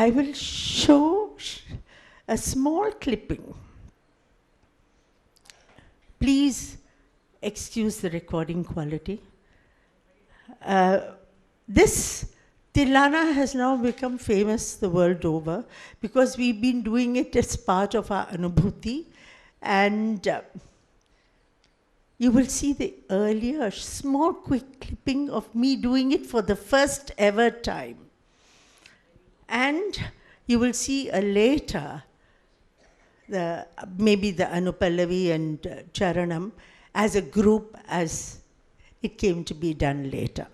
I will show a small clipping. Please excuse the recording quality. This Tilana has now become famous the world over because we've been doing it as part of our Anubhuti, and you will see the earlier small quick clipping of me doing it for the first ever time. And you will see a later, maybe the Anupallavi and Charanam as a group as it came to be done later.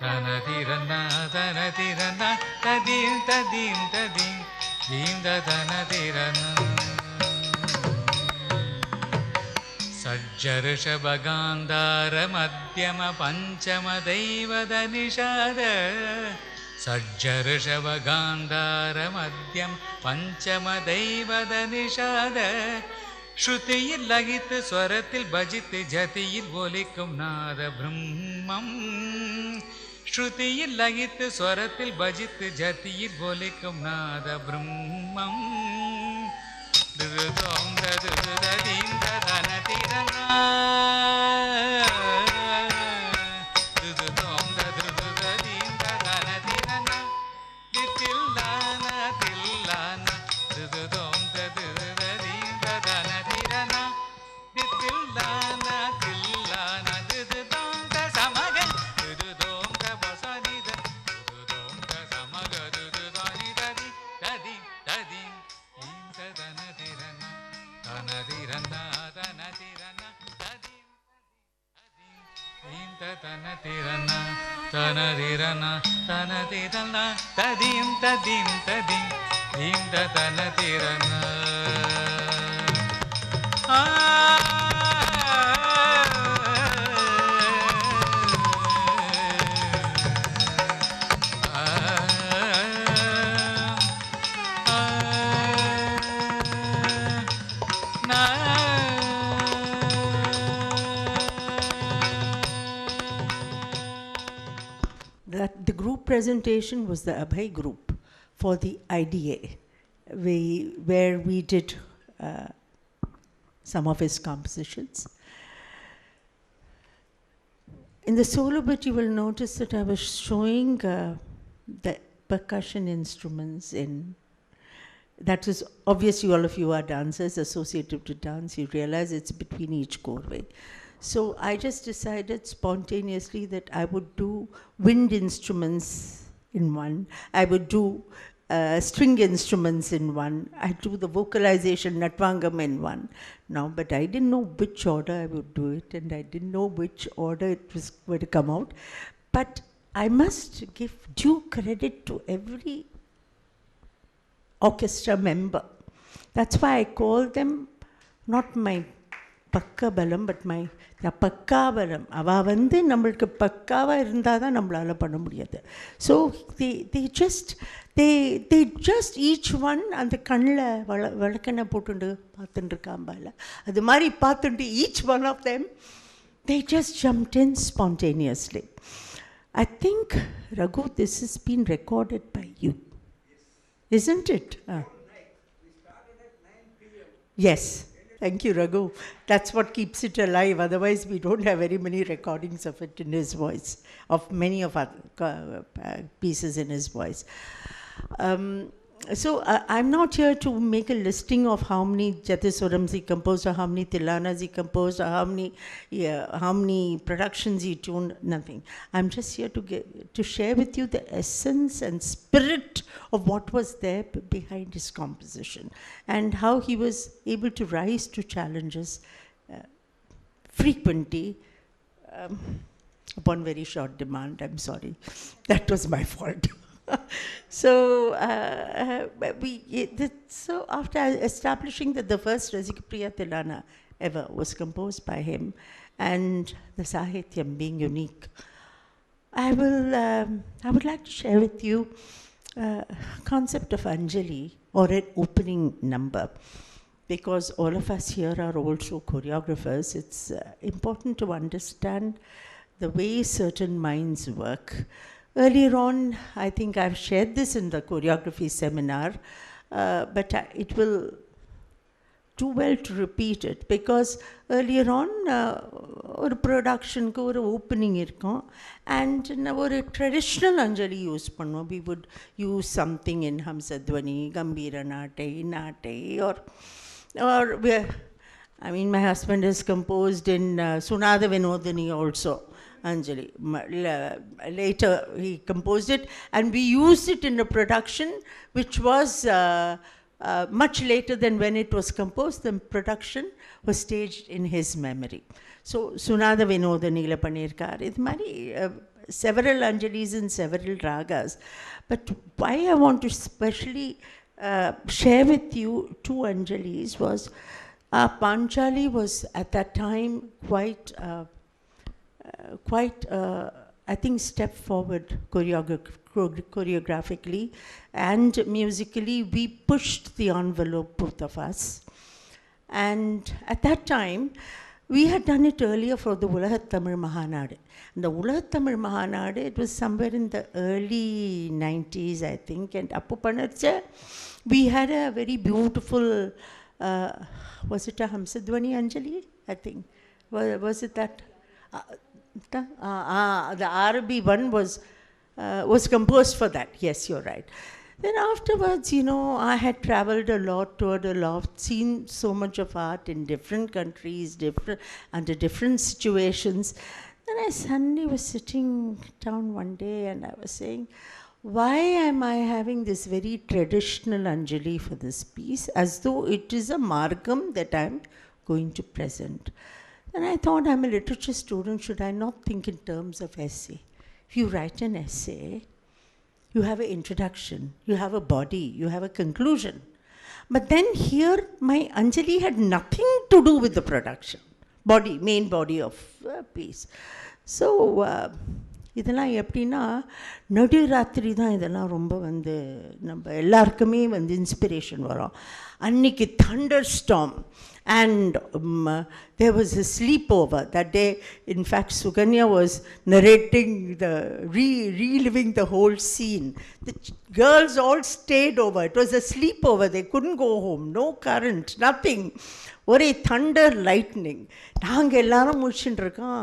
Tanatiranna, tanatiranna, tadim, tadim, tadim, dim da tanatiranna. Sajjarushabagandhara madhyama panchama deivada nishada. Sajjarushabagandhara madhyam panchama deivada nishada. Shrutiyil lagit swaratil bajit jatiyil volikum nada brahmam. Shrutiyil lagit swaratil bajit jatiyil volikum nada brahmam. Dudum dadudadim dadanatiranna. Dudum dadudadim dadanatiranna. Ditillana tillana. Dudum dadudadim dadanatiranna. Ditillana tillana. Dudum da samaga. Dudum da basanida. Dudum da samaga. Dudani dadi dadi dadi. Tanatiranna, tanatiranna, tanatiranna, tadim, tadim, tanatiranna, tanatiranna, tanatiranna, tadim, tadim, tadim, dim tanatiranna. That the group presentation was the Abhay group for the IDA, where we did some of his compositions. In the solo bit, you will notice that I was showing the percussion instruments in. That is obviously all of you are dancers associated to dance. You realize it's between each chorway. So I just decided spontaneously that I would do wind instruments in one. I would do string instruments in one. I'd do the vocalization, Natvangam in one. Now, but I didn't know which order I would do it, and I didn't know which order it was going to come out. But I must give due credit to every orchestra member. That's why I call them not my Pakka Balam, but my Pakka Balam. Ava வந்து நம்மளுக்கு பக்காவா இருந்தாதான் நம்மளால பண்ண முடியாது. So they just each one அந்த கண்ணில் வழக்கெண்ணை போட்டுண்டு பார்த்துட்டு இருக்காம்பால அது மாதிரி பார்த்துட்டு each one of them they just jumped in spontaneously. I think Raghu, this has been recorded by you. Isn't it? We started at 9 p.m. Yes. Thank you, Raghu. That's what keeps it alive. Otherwise, we don't have very many recordings of it in his voice, of many of our pieces in his voice. So I'm not here to make a listing of how many Jatiswarams he composed, or how many Tilanas he composed, or how many productions he tuned, nothing. I'm just here to share with you the essence and spirit of what was there behind his composition, and how he was able to rise to challenges frequently upon very short demand. I'm sorry. That was my fault. So after establishing that the first Rasicapriya Tilana ever was composed by him, and the Sahityam being unique, I would like to share with you a concept of Anjali, or an opening number. Because all of us here are also choreographers, it's important to understand the way certain minds work. Earlier on, I think I've shared this in the choreography seminar, but it will do well to repeat it, because earlier on, a production ku oru opening irkom, and oru traditional Anjali use pannuvom. We would use something in Hamsadwani, Gambira Nate, or I mean, my husband has composed in Sunada Vinodini also. Anjali. Later he composed it, and we used it in a production which was much later than when it was composed. The production was staged in his memory. So Sunada Vinodhanila Panirkar, several Anjalis in several ragas. But why I want to specially share with you two Anjalis was Panchali was at that time quite, I think, step forward choreographically and musically. We pushed the envelope, both of us. And at that time, we had done it earlier for the Ulagat Tamil Mahanadu. And the Ulagat Tamil Mahanadu, it was somewhere in the early 90s, I think. And Appu Panarcha, we had a very beautiful, was it a Hamsadwani Anjali? I think. Was it that? The Arabi one was composed for that. Yes, you're right. Then afterwards, I had traveled a lot, toured a lot, seen so much of art in different countries, under different situations. Then I suddenly was sitting down one day and I was saying, why am I having this very traditional Anjali for this piece, as though it is a margam that I'm going to present? And I thought, I'm a literature student, should I not think in terms of essay? If you write an essay, you have an introduction, you have a body, you have a conclusion. But then here, my Anjali had nothing to do with the production, main body of piece. So, இதெல்லாம் எப்படின்னா நடுராத்திரி தான் இதெல்லாம் ரொம்ப நம்ம எல்லாருக்குமே inspiration வரும். அன்னைக்கு Thunder storm and there was a sleepover that day. In fact, Suganya was narrating reliving the whole scene. The girls all stayed over. It was a sleepover. They couldn't go home. No current, nothing. ஒரே thunder, lightning. நாங்கள் எல்லாரும் முடிச்சுட்டு இருக்கோம்.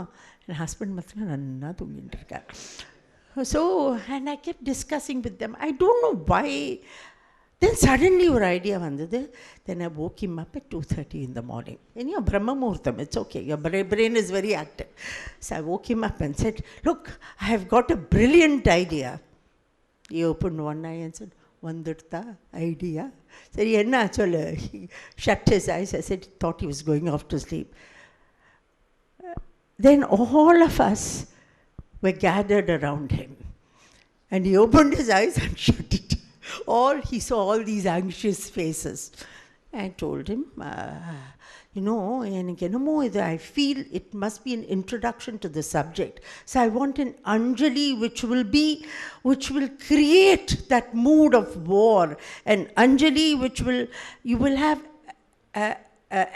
என் husband மாத்திரம் நல்லா தூங்கிட்டு இருக்கார். So, and I kept discussing with them. I don't know why. Then suddenly your idea vandadu. Then I woke him up at 2:30 in the morning. And your Brahma Muhurtam, it's okay. Your brain is very active. So I woke him up and said, look, I have got a brilliant idea. He opened one eye and said, Vandirtha idea. I said, Yenna cholu. He shut his eyes. I said, he thought he was going off to sleep. Then all of us were gathered around him. And he opened his eyes and shut it. He saw all these anxious faces. I told him, I feel it must be an introduction to the subject. So I want an Anjali which will create that mood of war. An Anjali which you will have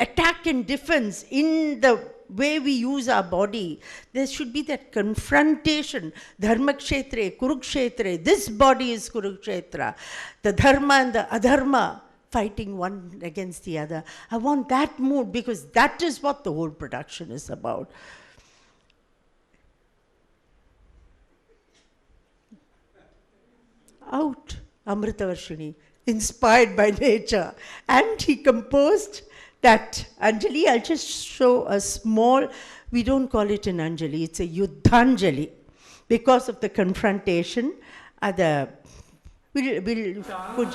attack and defense in the way we use our body. There should be that confrontation. Dharma kshetre, kurukshetre. This body is kurukshetra. The dharma and the adharma fighting one against the other. I want that mood because that is what the whole production is about. Out, Amritavarshini, inspired by nature. And he composed that Anjali. I'll just show a small, we don't call it an Anjali, it's a Yuddhanjali. Because of the confrontation, we'll கொஞ்ச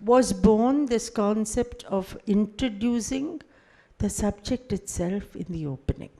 was born this concept of introducing the subject itself in the opening.